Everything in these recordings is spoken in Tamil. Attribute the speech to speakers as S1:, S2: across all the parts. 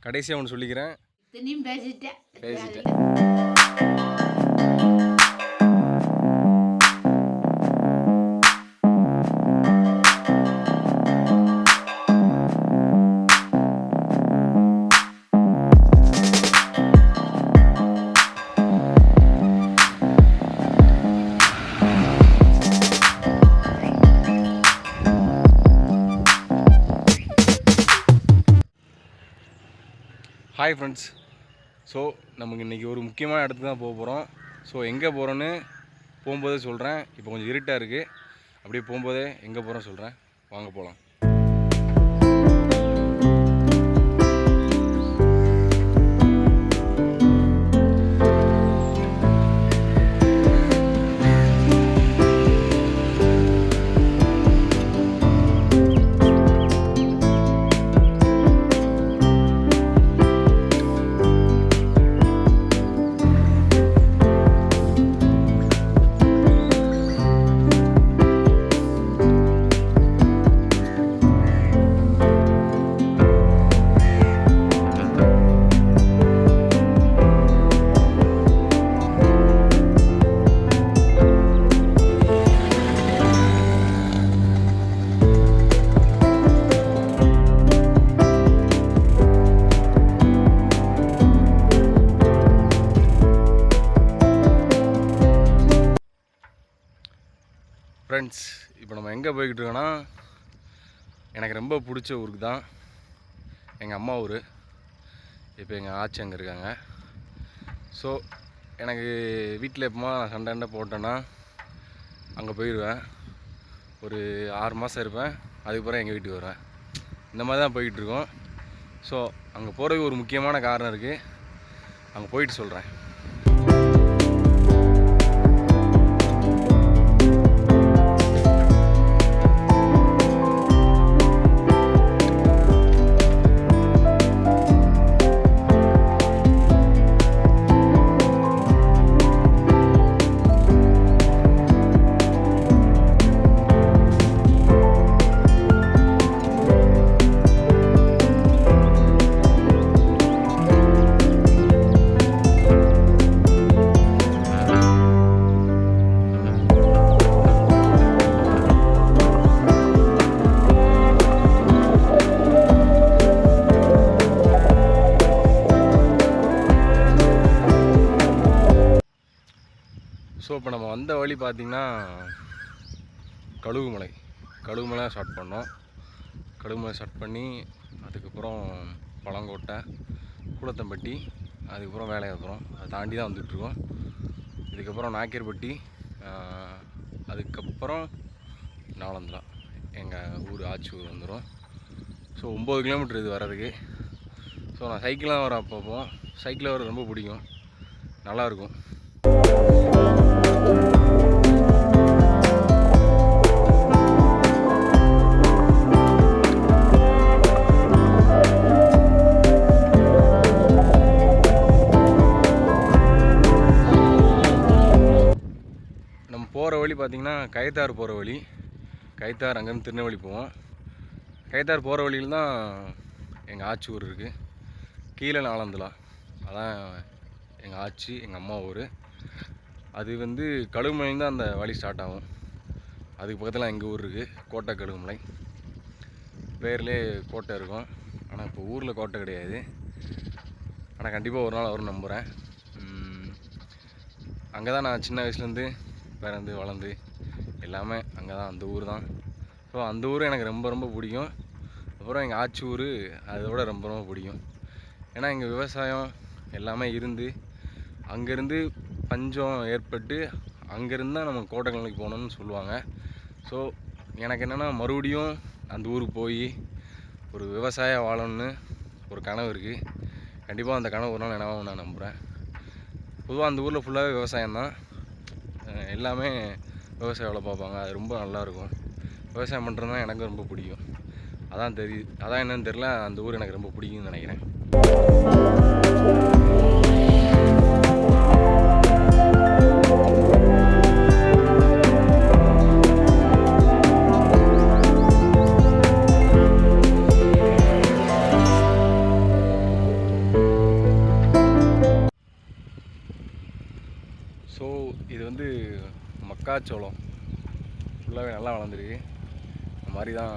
S1: கடைசியாக ஒன்று சொல்லிக்கிறேன்.
S2: இத்தனையும் பேசிட்டேன்.
S1: Hi friends. ஸோ நமக்கு இன்றைக்கி ஒரு முக்கியமான இடத்துக்கு தான் போக போகிறோம். ஸோ எங்கே போகிறோன்னு போகும்போதே சொல்கிறேன். இப்போ கொஞ்சம் இருட்டாக இருக்குது. அப்படியே போகும்போதே எங்கே போகிறோன்னு சொல்கிறேன். வாங்க போகலாம். ஃப்ரெண்ட்ஸ், இப்போ நம்ம எங்கே போய்கிட்டு இருக்கோன்னா, எனக்கு ரொம்ப பிடிச்ச ஊருக்கு தான். எங்கள் அம்மா ஊர். இப்போ எங்கள் ஆச்சி அங்கே இருக்காங்க. ஸோ எனக்கு வீட்டில் எப்போமா நான் சண்டை போட்டேன்னா அங்கே போயிடுவேன். ஒரு 6 மாதம் இருப்பேன். அதுக்கப்புறம் எங்கள் வீட்டுக்கு வருவேன். இந்த மாதிரி தான் போய்கிட்டுருக்கோம். ஸோ அங்கே போகிறதுக்கு ஒரு முக்கியமான காரணம் இருக்குது. அங்கே போயிட்டு சொல்கிறேன். ஸோ இப்போ நம்ம வந்த வழி பார்த்திங்கன்னா கழுகுமலை ஸ்டார்ட் பண்ணோம். கழுகுமலை ஸ்டார்ட் பண்ணி அதுக்கப்புறம் பழங்கோட்டை, கூடத்தம்பட்டி, அதுக்கப்புறம் வேலையாப்புறம், அதை தாண்டி தான் வந்துட்டுருக்கோம். இதுக்கப்புறம் நாக்கேர்பட்டி, அதுக்கப்புறம் நாலந்தலா எங்கள் ஊர் ஆச்சி ஊர் வந்துடும். ஸோ 9 கிலோமீட்டர் இது வர்றதுக்கு. ஸோ நான் சைக்கிளாக வரேன். அப்பப்போ சைக்கிளில் வர ரொம்ப பிடிக்கும், நல்லாயிருக்கும். நம்ம போகிற வழி பார்த்திங்கன்னா கயத்தார் போகிற வழி. கயத்தார் அங்கேருந்து திருநெல்வேலி போவோம். கயத்தார் போகிற வழியில் தான் எங்கள் ஆச்சி ஊர் இருக்குது. கீழே நாலந்தலா, அதான் எங்கள் ஆச்சி எங்கள் அம்மா ஊர். அது வந்து கழுகுமலைன்னு தான் அந்த வழி ஸ்டார்ட் ஆகும். அதுக்கு பக்கத்தில் எங்கள் ஊர் இருக்குது, கோட்டை கழுகுமலை. பேர்லேயே கோட்டை இருக்கும். ஆனால் இப்போ ஊரில் கோட்டை கிடையாது. ஆனால் கண்டிப்பாக ஒரு நாள் வரும்னு நம்புகிறேன். அங்கே தான் நான் சின்ன வயசுலேருந்து பிறந்து வளர்ந்து எல்லாமே அங்கே தான், அந்த ஊர் தான். ஸோ அந்த ஊர் எனக்கு ரொம்ப ரொம்ப பிடிக்கும். அப்புறம் எங்கள் ஆச்சி ஊர் அதோட ரொம்ப ரொம்ப பிடிக்கும். ஏன்னா இங்கே விவசாயம் எல்லாமே இருந்து, அங்கேருந்து பஞ்சம் ஏற்பட்டு அங்கேருந்து தான் நம்ம கோட்டைக்கல்லுக்கு போகணுன்னு சொல்லுவாங்க. ஸோ எனக்கு என்னென்னா மறுபடியும் அந்த ஊருக்கு போய் ஒரு விவசாயம் வாழணும்னு ஒரு கனவு இருக்குது. கண்டிப்பாக அந்த கனவு ஒரு நாள் நினைவாக நான் நம்புகிறேன். பொதுவாக அந்த ஊரில் ஃபுல்லாகவே விவசாயம் தான். எல்லாமே விவசாய வேலை பார்ப்பாங்க. அது ரொம்ப நல்லாயிருக்கும். விவசாயம் பண்ணுறது தான் எனக்கு ரொம்ப பிடிக்கும். அதான் என்னன்னு தெரில, அந்த ஊர் எனக்கு ரொம்ப பிடிக்கும்னு நினைக்கிறேன். இது வந்து மக்காச்சோளம் ஃபுல்லாகவே நல்லா வளர்ந்துருக்கு. இந்த மாதிரி தான்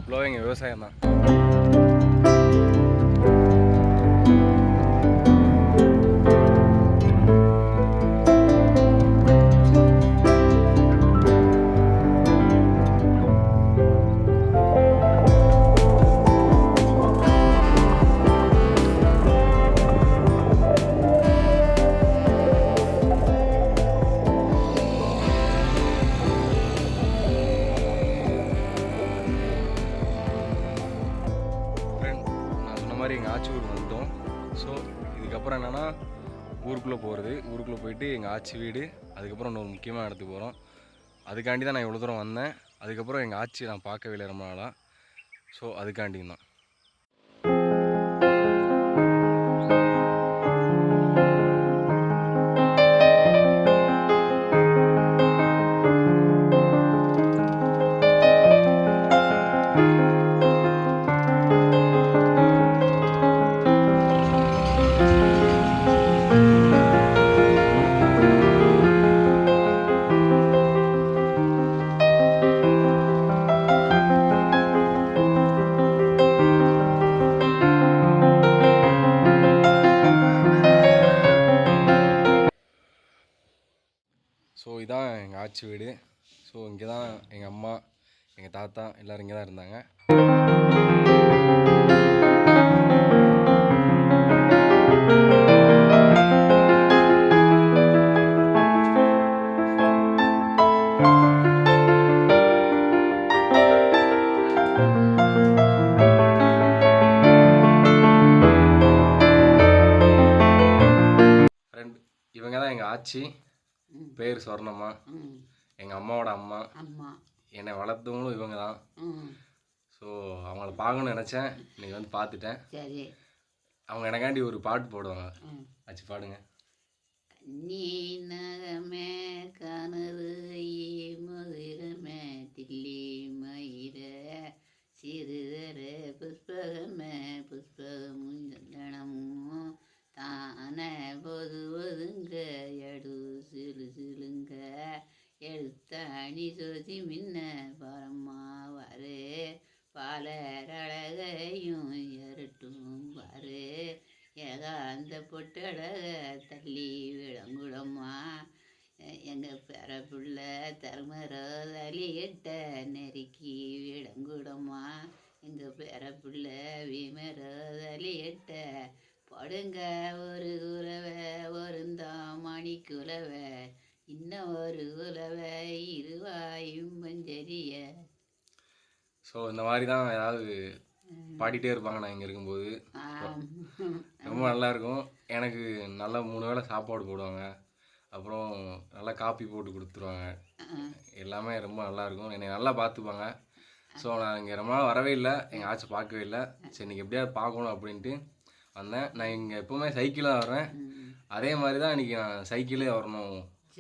S1: ஃபுல்லாகவே இங்கே விவசாயம் தான். மாதிரி எங்கள் ஆச்சி ஊர் வந்துட்டோம். ஸோ இதுக்கப்புறம் என்னென்னா ஊருக்குள்ளே போகிறது. ஊருக்குள்ளே போயிட்டு எங்கள் ஆச்சி வீடு, அதுக்கப்புறம் இன்னொரு முக்கியமான இடத்துக்கு போகிறோம். அதுக்காண்டி தான் நான் இவ்வளோ தூரம் வந்தேன். அதுக்கப்புறம் எங்கள் ஆச்சி நான் பார்க்கவே இல்லை ரொம்ப நாளாக. ஸோ அதுக்காண்டி தான். ஸோ இதான் எங்கள் ஆச்சி வீடு. ஸோ இங்கே தான் எங்கள் அம்மா, எங்கள் தாத்தா எல்லோரும் இங்கே தான் இருந்தாங்க. இவங்க தான் எங்கள் ஆச்சி, பேர் சொர்ணம்மா. எங்கள் அம்மாவோட அம்மா. என்னை வளர்த்தவங்களும் இவங்க தான். ஸோ அவங்கள பார்க்கணும்னு நினச்சேன், இன்னைக்கு வந்து பார்த்துட்டேன். சரி, அவங்க எனக்காண்டி ஒரு பாட்டு போடுவாங்க. ஆச்சு பாடுங்க.
S2: நீ நகமே கனது மதுரமே தில்லி மயிர சிறுதர புஷ்பகமே புஷ்பகமும் தானே பொதுவதுங்க எடு சிலு சிலுங்க எழுத்தாணி சொதி மின்ன பரமா வரு பாலரழகையும் எரட்டும் வரு ஏகாந்த பொட்டழக தள்ளி விளங்குடம்மா எங்கள் பிறப்புள்ள தர்மரோதலியிட்ட நெருக்கி விளங்குடம்மா எங்கள் பிறப்புள்ள விமரோதலியிட்ட படுங்க ஒரு குலவை ஒருந்தான் மணி குலவை இன்னும் ஒரு குலவை இருவாயும் பஞ்சரிய.
S1: ஸோ இந்த மாதிரி தான் ஏதாவது பாடிட்டே இருப்பாங்க நான் இங்கே இருக்கும்போது. ரொம்ப நல்லாயிருக்கும். எனக்கு நல்லா 3 வேளை சாப்பாடு போடுவாங்க, அப்புறம் நல்லா காப்பி போட்டு கொடுத்துருவாங்க. எல்லாமே ரொம்ப நல்லாயிருக்கும். என்னை நல்லா பார்த்துப்பாங்க. ஸோ நான் இங்கே ரொம்ப நாள் வரவே இல்லை, எங்கள் ஆச்சி பார்க்கவே இல்லை. சரி இன்றைக்கி எப்படியாவது பார்க்கணும் அப்படின்ட்டு வந்தேன். நான் இங்கே எப்போவுமே சைக்கிளாக வரேன். அதே மாதிரி தான் இன்றைக்கி நான் சைக்கிளே வரணும்,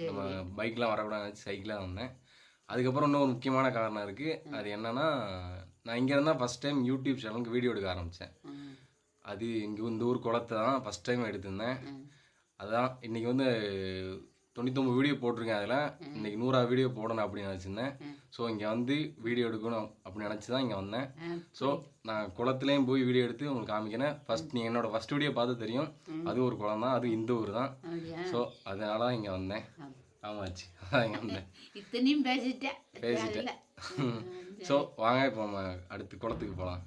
S1: நம்ம பைக்கெலாம் வரக்கூடாது, சைக்கிளாக வந்தேன். அதுக்கப்புறம் இன்னொரு முக்கியமான காரணம் இருக்குது. அது என்னென்னா, நான் இங்கே இருந்தால் ஃபஸ்ட் டைம் யூடியூப் சேனலுக்கு வீடியோ எடுக்க ஆரம்பித்தேன். அது இங்கே இந்த ஊர் குளத்தை தான் ஃபஸ்ட் டைம் எடுத்திருந்தேன். அதுதான் இன்றைக்கி வந்து 99 வீடியோ போட்டிருக்கேன். அதில் இன்றைக்கி 100 வீடியோ போடணும் அப்படின்னு நினச்சிருந்தேன். ஸோ இங்கே வந்து வீடியோ எடுக்கணும் அப்படின்னு நினச்சி தான் இங்கே வந்தேன். ஸோ நான் குளத்துலேயும் போய் வீடியோ எடுத்து உங்களுக்கு காமிக்கிறேன். ஃபஸ்ட் நீங்கள் என்னோடய ஃபஸ்ட் வீடியோ பார்த்து தெரியும், அது ஒரு குளம் தான், அது இந்த ஊர் தான். ஸோ அதனால தான் இங்கே வந்தேன். ஆமாச்சு, அதான் இங்கே வந்தேன்.
S2: இத்தனையும் பேசிட்டேன்.
S1: ஸோ வாங்க இப்போ நம்ம அடுத்து குளத்துக்கு போகலாம்.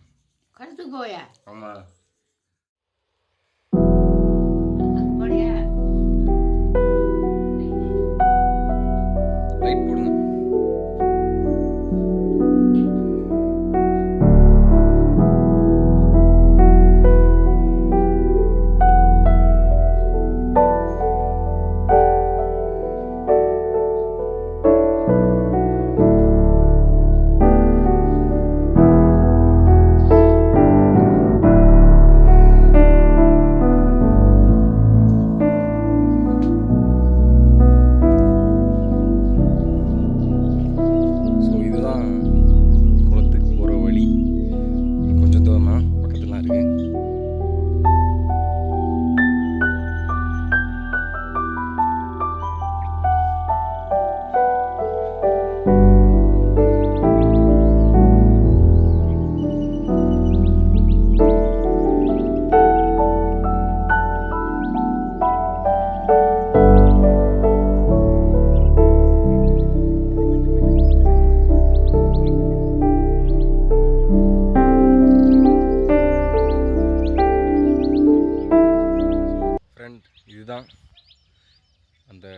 S2: குளத்துக்கு போயா?
S1: ஆமாம். லைட் போடுங்க. அந்த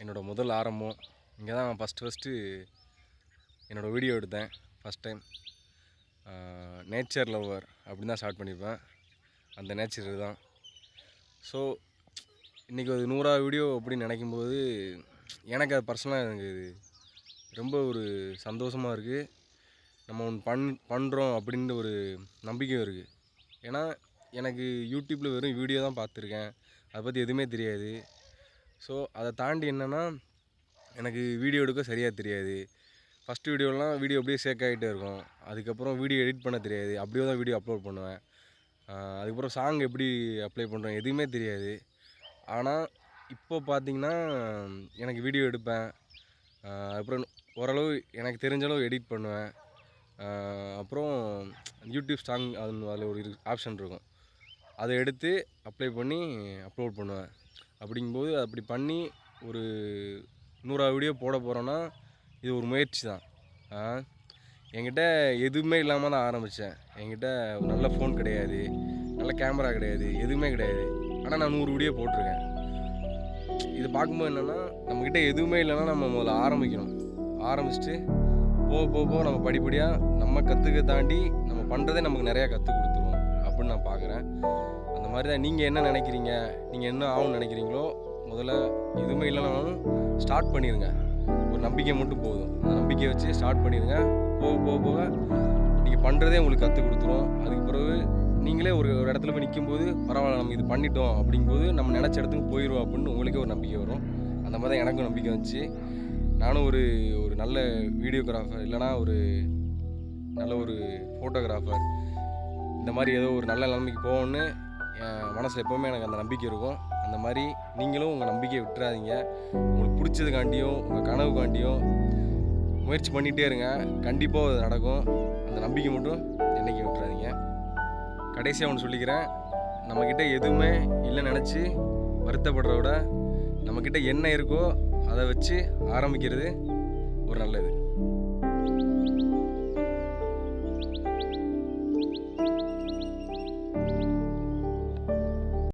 S1: என்னோடய முதல் ஆரம்பம் இங்கே தான் ஃபஸ்ட்டு என்னோடய வீடியோ எடுத்தேன். ஃபஸ்ட் டைம் நேச்சர் லவ்வர் அப்படின்னு தான் ஸ்டார்ட் பண்ணியிருப்பேன். அந்த நேச்சர் தான். ஸோ இன்றைக்கி ஒரு 100 வீடியோ அப்படின்னு நினைக்கும்போது எனக்கு அது பர்சனலாக எனக்கு ரொம்ப ஒரு சந்தோஷமாக இருக்குது. நம்ம ஒன்று பண்ணுறோம் அப்படின்ற ஒரு நம்பிக்கையும் இருக்குது. ஏன்னா எனக்கு யூடியூப்பில் வெறும் வீடியோ தான் பார்த்துருக்கேன். அதை பற்றி எதுவுமே தெரியாது. ஸோ அதை தாண்டி என்னென்னா எனக்கு வீடியோ எடுக்க சரியாக தெரியாது. ஃபஸ்ட்டு வீடியோலாம் வீடியோ அப்படியே சேக் ஆகிட்டே இருக்கும். அதுக்கப்புறம் வீடியோ எடிட் பண்ண தெரியாது. அப்படியே தான் வீடியோ அப்லோட் பண்ணுவேன். அதுக்கப்புறம் சாங் எப்படி அப்ளை பண்ணுறேன் எதுவுமே தெரியாது. ஆனால் இப்போ பார்த்திங்கன்னா எனக்கு வீடியோ எடுப்பேன். அப்புறம் ஓரளவு எனக்கு தெரிஞ்சளவு எடிட் பண்ணுவேன். அப்புறம் யூடியூப் சாங் அதில் ஒரு ஆப்ஷன் இருக்கும். அதை எடுத்து அப்ளை பண்ணி அப்லோட் பண்ணுவேன். அப்படிங்கும்போது அப்படி பண்ணி ஒரு 100 வீடியோ போட போகிறோன்னா இது ஒரு முயற்சி தான். என்கிட்ட எதுவுமே இல்லாமல் தான் ஆரம்பித்தேன். என்கிட்ட நல்ல ஃபோன் கிடையாது, நல்ல கேமரா கிடையாது, எதுவுமே கிடையாது. ஆனால் நான் 100 வீடியோ போட்டிருக்கேன். இதை பார்க்கும்போது என்னென்னா நம்மக்கிட்ட எதுவுமே இல்லைன்னா நம்ம முதல்ல ஆரம்பிக்கணும். ஆரம்பிச்சுட்டு போக போக நம்ம படிப்படியாக நம்ம கற்றுக்க தாண்டி நம்ம பண்ணுறதே நமக்கு நிறையா கற்றுக் கொடுத்துருவோம் அப்படின்னு நான் பார்க்குறேன். அந்த மாதிரி தான் நீங்கள் என்ன நினைக்கிறீங்க, நீங்கள் என்ன ஆகும்னு நினைக்கிறீங்களோ முதல்ல எதுவுமே இல்லைனாலும் ஸ்டார்ட் பண்ணிடுங்க. ஒரு நம்பிக்கை மட்டும் போதும். அந்த நம்பிக்கையை வச்சு ஸ்டார்ட் பண்ணிடுங்க. போக போக நீங்கள் பண்ணுறதே உங்களுக்கு கற்றுக் கொடுத்துரும். அதுக்கு பிறகு நீங்களே ஒரு இடத்துல போய் நிற்கும்போது பரவாயில்ல நம்ம இது பண்ணிட்டோம் அப்படிங்கும்போது நம்ம நினச்ச இடத்துக்கு போயிடுவோம் அப்படின்னு உங்களுக்கே ஒரு நம்பிக்கை வரும். அந்த மாதிரி தான் எனக்கும் நம்பிக்கை வந்துச்சு. நானும் ஒரு நல்ல வீடியோகிராஃபர் இல்லைனா ஒரு நல்ல ஒரு ஃபோட்டோகிராஃபர் இந்த மாதிரி ஏதோ ஒரு நல்ல நிலைமைக்கு போகணுன்னு என் மனசில் எப்போவுமே எனக்கு அந்த நம்பிக்கை இருக்கும். அந்த மாதிரி நீங்களும் உங்கள் நம்பிக்கையை விட்டுறாதீங்க. உங்களுக்கு பிடிச்சதுக்காண்டியும் உங்கள் கனவுக்காண்டியும் முயற்சி பண்ணிகிட்டே இருங்க. கண்டிப்பாக அது நடக்கும். அந்த நம்பிக்கை மட்டும் என்றைக்கும் விட்டுறாதீங்க. கடைசியாக ஒன்று சொல்லிக்கிறேன். நம்மக்கிட்ட எதுவுமே இல்லைன்னு நினச்சி வருத்தப்படுறத விட நம்மக்கிட்ட என்ன இருக்கோ அதை வச்சு ஆரம்பிக்கிறது ஒரு நல்லது.